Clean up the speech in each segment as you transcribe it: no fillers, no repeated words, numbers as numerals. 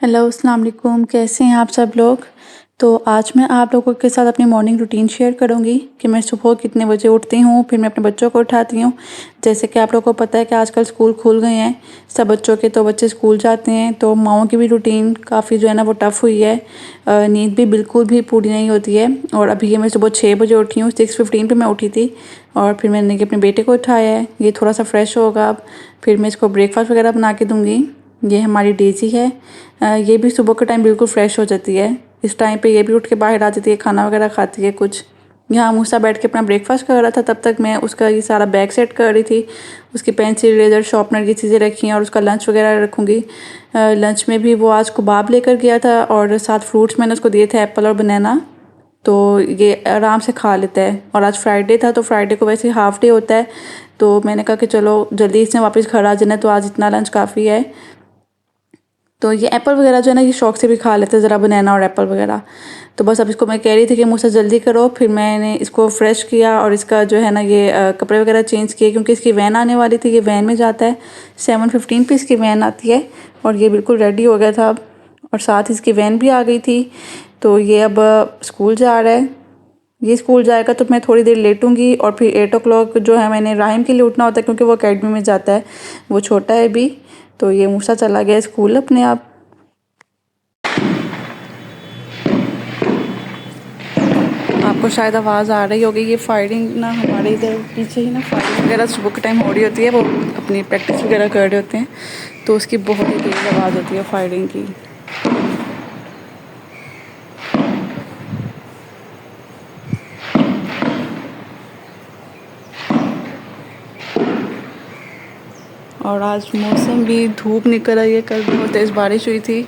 Hello अस्सलाम वालेकुम, कैसे हैं आप सब लोग। तो आज मैं आप लोगों के साथ अपनी मॉर्निंग रूटीन शेयर करूंगी कि मैं सुबह कितने बजे उठती हूँ, फिर मैं अपने बच्चों को उठाती हूँ। जैसे कि आप लोगों को पता है कि आजकल स्कूल खुल गए हैं सब बच्चों के, तो बच्चे स्कूल जाते हैं, तो माओं की भी रूटीन काफ़ी जो है ना वो टफ़ हुई है। नींद भी बिल्कुल भी पूरी नहीं होती है। और अभी ये मैं सुबह 6 बजे उठी हूँ, 6:15 पे मैं उठी थी। और फिर मैंने अपने बेटे को उठाया है, ये थोड़ा सा फ्रेश होगा अब। फिर मैं इसको ब्रेकफास्ट वगैरह बना के दूँगी। ये हमारी डेज़ी है। ये भी सुबह के टाइम बिल्कुल फ्रेश हो जाती है। इस टाइम पे ये भी उठ के बाहर आ जाती है, खाना वगैरह खाती है कुछ। यहाँ मूसा बैठ के अपना ब्रेकफास्ट कर रहा था, तब तक मैं उसका ये सारा बैग सेट कर रही थी। उसकी पेंसिल, इरेज़र, शार्पनर की चीज़ें रखी हैं और उसका लंच वगैरह रखूँगी। लंच में भी वो आज कबाब लेकर गया था और साथ फ्रूट्स मैंने उसको दिए थे, एप्पल और बनाना। तो ये आराम से खा लेता है। और आज फ्राइडे था, तो फ्राइडे को वैसे हाफ़ डे होता है, तो मैंने कहा कि चलो जल्दी इसने वापस घर आ जाना है, तो आज इतना लंच काफ़ी है। तो ये एप्पल वगैरह जो है ना, ये शौक से भी खा लेते हैं, ज़रा बनाना और एप्पल वगैरह। तो बस अब इसको मैं कह रही थी कि मुझसे जल्दी करो। फिर मैंने इसको फ्रेश किया और इसका जो है ना ये कपड़े वगैरह चेंज किए, क्योंकि इसकी वैन आने वाली थी। ये वैन में जाता है, 7:15 पे इसकी वैन आती है। और ये बिल्कुल रेडी हो गया था अब, और साथ इसकी वैन भी आ गई थी। तो ये अब स्कूल जा रहा है। ये स्कूल जाएगा तो मैं थोड़ी देर लेटूंगी, और फिर 8 o'clock जो है मैंने राहिम के लिए उठना होता है, क्योंकि वो अकेडमी में जाता है, वो छोटा है अभी। तो ये मूसा चला गया स्कूल अपने आप। आपको शायद आवाज़ आ रही होगी, ये फायरिंग ना हमारे इधर पीछे ही ना फायरिंग वगैरह सुबह के टाइम हो रही होती है। वो अपनी प्रैक्टिस वगैरह कर रहे होते हैं, तो उसकी बहुत ही तेज़ आवाज़ होती है फायरिंग की। और आज मौसम भी धूप निकल आई है। कल बहुत तेज़ बारिश हुई थी,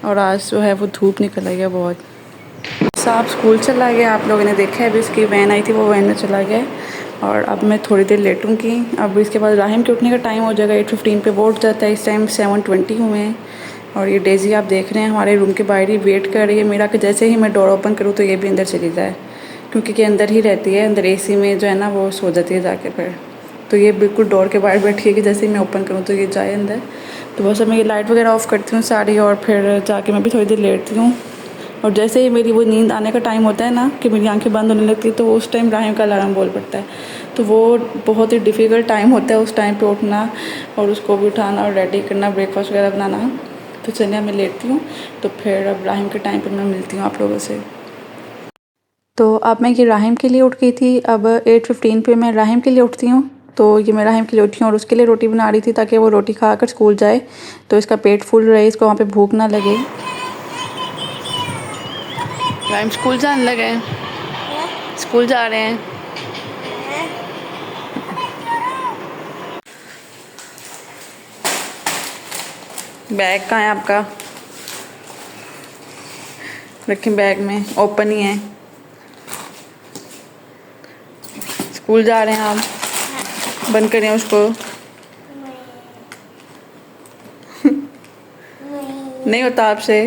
और आज जो है वो धूप निकल आई है बहुत। साहब स्कूल चला गया, आप लोगों ने देखा है, अभी इसकी वैन आई थी, वो वैन में चला गया। और अब मैं थोड़ी देर लेटूंगी। अब इसके बाद राहिम के उठने का टाइम हो जाएगा, 8:15 पे वो उठ जाता है। इस टाइम 7:20 हुए हैं। और ये डेज़ी आप देख रहे हैं हमारे रूम के बाहर ही वेट कर रही है मेरा, कि जैसे ही मैं डोर ओपन करूँ तो ये भी अंदर चली जाए, क्योंकि ये अंदर ही रहती है, अंदर AC में जो है ना वो सो जाती है जाके फिर। तो ये बिल्कुल डोर के बाहर बैठी है कि जैसे ही मैं ओपन करूँ तो ये जाए अंदर। तो बस अब मैं ये लाइट वगैरह ऑफ़ करती हूँ सारी, और फिर जाके मैं भी थोड़ी देर लेटती हूँ। और जैसे ही मेरी वो नींद आने का टाइम होता है ना, कि मेरी आंखें बंद होने लगती है, तो उस टाइम राहिम का अलार्म बोल पड़ता है। तो वो बहुत ही डिफ़िकल्ट टाइम होता है उस टाइम पे उठना, और उसको भी उठाना और रेडी करना, ब्रेकफास्ट वगैरह बनाना। तो चलिए मैं लेटती हूँ, तो फिर अब राहिम के टाइम पर मैं मिलती हूँ आप लोगों से। तो अब मैं ये राहिम के लिए उठ गई थी। अब 8:15 पे मैं राहिम के लिए उठती हूँ। तो ये मैं राहिम के लिए उठी हूँ और उसके लिए रोटी बना रही थी, ताकि वो रोटी खाकर स्कूल जाए, तो इसका पेट फुल रहे, इसको वहाँ पे भूख ना लगे। राहिम स्कूल जाने लगे हैं, स्कूल जा रहे हैं। बैग कहाँ है आपका? रखें बैग में, ओपन ही है। स्कूल जा रहे हैं आप? बंद करें उसको। नहीं होता आपसे?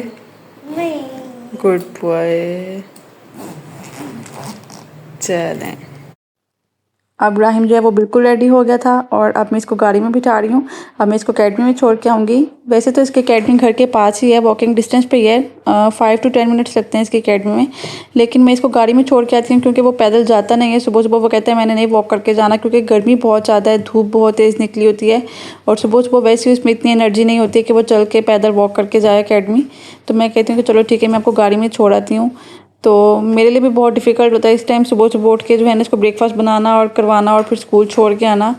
Good boy. चलें। अब राहिम जो है वो बिल्कुल रेडी हो गया था, और अब मैं इसको गाड़ी में बिठा रही हूँ। अब मैं इसको अकेडमी में छोड़ के आऊँगी। वैसे तो इसकी अकेडमी घर के पास ही है, वॉकिंग डिस्टेंस पे ही है। 5 to 10 मिनट्स लगते हैं इसकी अकेडमी में। लेकिन मैं इसको गाड़ी में छोड़ के आती हूँ, क्योंकि वो पैदल जाता नहीं है। सुबह सुबह वो कहता है मैंने नहीं वॉक करके जाना, क्योंकि गर्मी बहुत ज़्यादा है, धूप बहुत तेज़ निकली होती है, और सुबह सुबह वैसे ही उसमें इतनी एनर्जी नहीं होती है कि वो चल के पैदल वॉक करके जाए अकेडमी। तो मैं कहती हूँ कि चलो ठीक है, मैं आपको गाड़ी में छोड़ आती हूँ। तो मेरे लिए भी बहुत डिफ़िकल्ट होता है इस टाइम सुबह सुबह उठ के जो है ना इसको ब्रेकफास्ट बनाना और करवाना, और फिर स्कूल छोड़ के आना।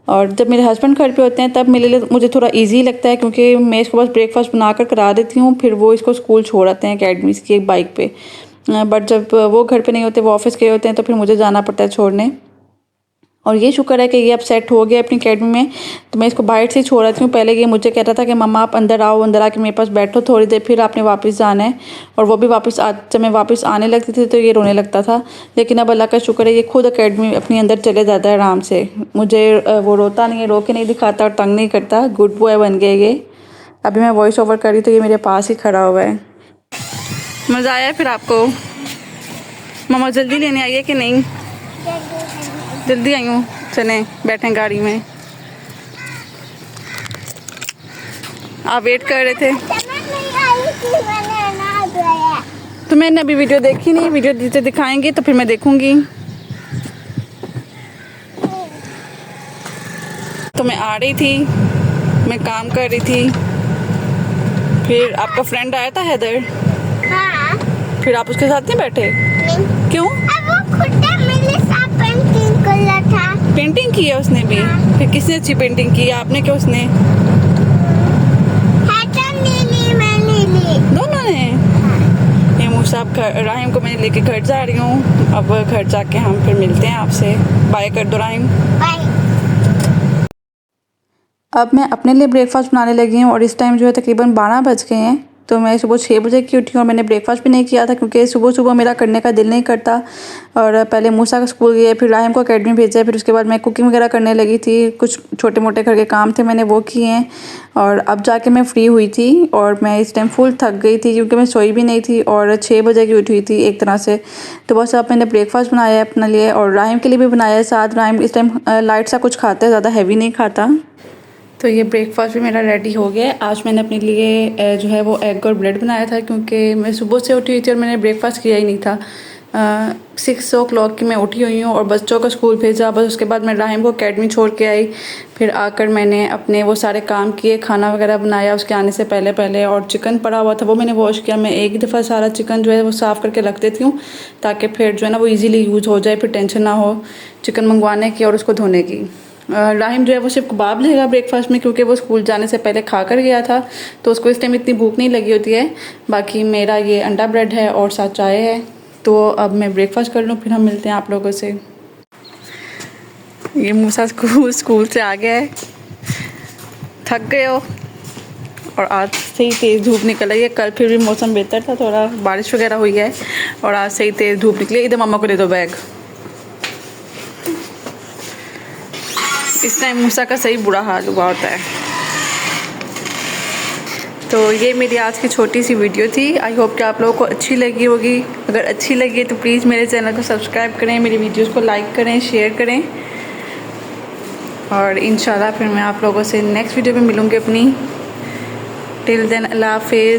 और जब मेरे हस्बैंड घर पे होते हैं तब मेरे लिए मुझे थोड़ा इजी लगता है, क्योंकि मैं इसको बस ब्रेकफास्ट बनाकर करा देती हूँ, फिर वो इसको स्कूल छोड़ आते हैं अकेडमी की एक बाइक पे। बट जब वो घर पे नहीं होते, वो ऑफिस गए होते हैं, तो फिर मुझे जाना पड़ता है छोड़ने। और ये शुक्र है कि ये अब सेट हो गया अपनी अकेडमी में, तो मैं इसको बाहर से ही छोड़ आती हूँ। पहले ये मुझे कहता था कि मम्मा आप अंदर आओ, अंदर आके मेरे पास बैठो थोड़ी देर, फिर आपने वापस जाना है। और वो भी वापस जब मैं वापस आने लगती थी तो ये रोने लगता था। लेकिन अब अल्लाह का शुक्र है, ये खुद अकेडमी अपनी अंदर चले जाता है आराम से। मुझे वो रोता नहीं है, रो के नहीं दिखाता और तंग नहीं करता। गुड बॉय बन गया ये। अभी मैं वॉइस ओवर करी तो ये मेरे पास ही खड़ा हुआ है। मज़ा आया फिर आपको? मम्मा जल्दी लेने आई है कि नहीं? जल्दी आई हूँ, चलें बैठें गाड़ी में। आप वेट कर रहे थे? तो मैंने अभी वीडियो देखी नहीं, वीडियो से दिखाएंगे तो फिर मैं देखूंगी। तो मैं आ रही थी, मैं काम कर रही थी, फिर आपका फ्रेंड आया था हैदर। हाँ। फिर आप उसके साथ नहीं बैठे? नहीं। क्यों? अब वो खुद मेरे साथ पेंटिंग कर रहा था। पेंटिंग की है उसने भी? हाँ। फिर किसने अच्छी पेंटिंग की है, आपने क्या उसने? हैदर ने ली, मैंने ली। दोनों ने। ये मूसा राहिम को मैंने लेके घर जा रही हूँ। अब घर जाके हम फिर मिलते हैं आपसे। बाय कर दो राहिम। बाय। अब मैं अपने लिए ब्रेकफास्ट बनाने लगी हूँ और इस टाइम जो है तकरीबन 12 बज गए हैं। तो मैं सुबह 6 बजे की उठी हूँ और मैंने ब्रेकफास्ट भी नहीं किया था क्योंकि सुबह सुबह मेरा करने का दिल नहीं करता। और पहले मूसा का स्कूल गया, फिर राहिम को अकेडमी भेजा, फिर उसके बाद मैं कुकिंग वगैरह करने लगी थी। कुछ छोटे मोटे घर के काम थे, मैंने वो किए हैं। और अब जाके मैं फ्री हुई थी और मैं इस टाइम फुल थक गई थी क्योंकि मैं सोई भी नहीं थी और 6 बजे की उठी हुई थी एक तरह से। तो बस अब मैंने ब्रेकफास्ट बनाया है अपने लिए और राहिम के लिए भी बनाया है साथ। राहिम इस टाइम लाइट सा कुछ खाता है, ज़्यादा हैवी नहीं खाता। तो ये ब्रेकफास्ट भी मेरा रेडी हो गया है। आज मैंने अपने लिए जो है वो एग और ब्रेड बनाया था क्योंकि मैं सुबह से उठी हुई थी और मैंने ब्रेकफास्ट किया ही नहीं था। 6 o'clock की मैं उठी हुई हूँ और बच्चों का स्कूल भेजा। बस उसके बाद मैं राहिम को अकेडमी छोड़ के आई। फिर आकर मैंने अपने वो सारे काम किए, खाना वगैरह बनाया उसके आने से पहले पहले। और चिकन पड़ा हुआ था वो मैंने वॉश किया। मैं एक दफ़ा सारा चिकन जो है वो साफ़ करके रख देती हूँ ताकि फिर जो है ना वो ईज़िली यूज़ हो जाए, फिर टेंशन ना हो चिकन मंगवाने की और उसको धोने की। राहिम जो है वो सिर्फ कबाब लेगा ब्रेकफास्ट में क्योंकि वो स्कूल जाने से पहले खा कर गया था, तो उसको इस टाइम इतनी भूख नहीं लगी होती है। बाकी मेरा ये अंडा ब्रेड है और साथ चाय है। तो अब मैं ब्रेकफास्ट कर लूँ, फिर हम मिलते हैं आप लोगों से। ये मूसा स्कूल से आ गया है। थक गए हो? और आज से ही तेज़ धूप निकल आई है। कल फिर भी मौसम बेहतर था, थोड़ा बारिश वगैरह हुई है और आज से ही तेज़ धूप निकली। इधर मम्मा को दे दो बैग। इस टाइम मूसा का सही बुरा हाल हुआ होता है। तो ये मेरी आज की छोटी सी वीडियो थी। आई होप कि आप लोगों को अच्छी लगी होगी। अगर अच्छी लगी है तो प्लीज़ मेरे चैनल को सब्सक्राइब करें, मेरी वीडियोस को लाइक करें, शेयर करें। और इंशाल्लाह फिर मैं आप लोगों से नेक्स्ट वीडियो में मिलूँगी अपनी। टिल देन अल्लाह हाफिज़।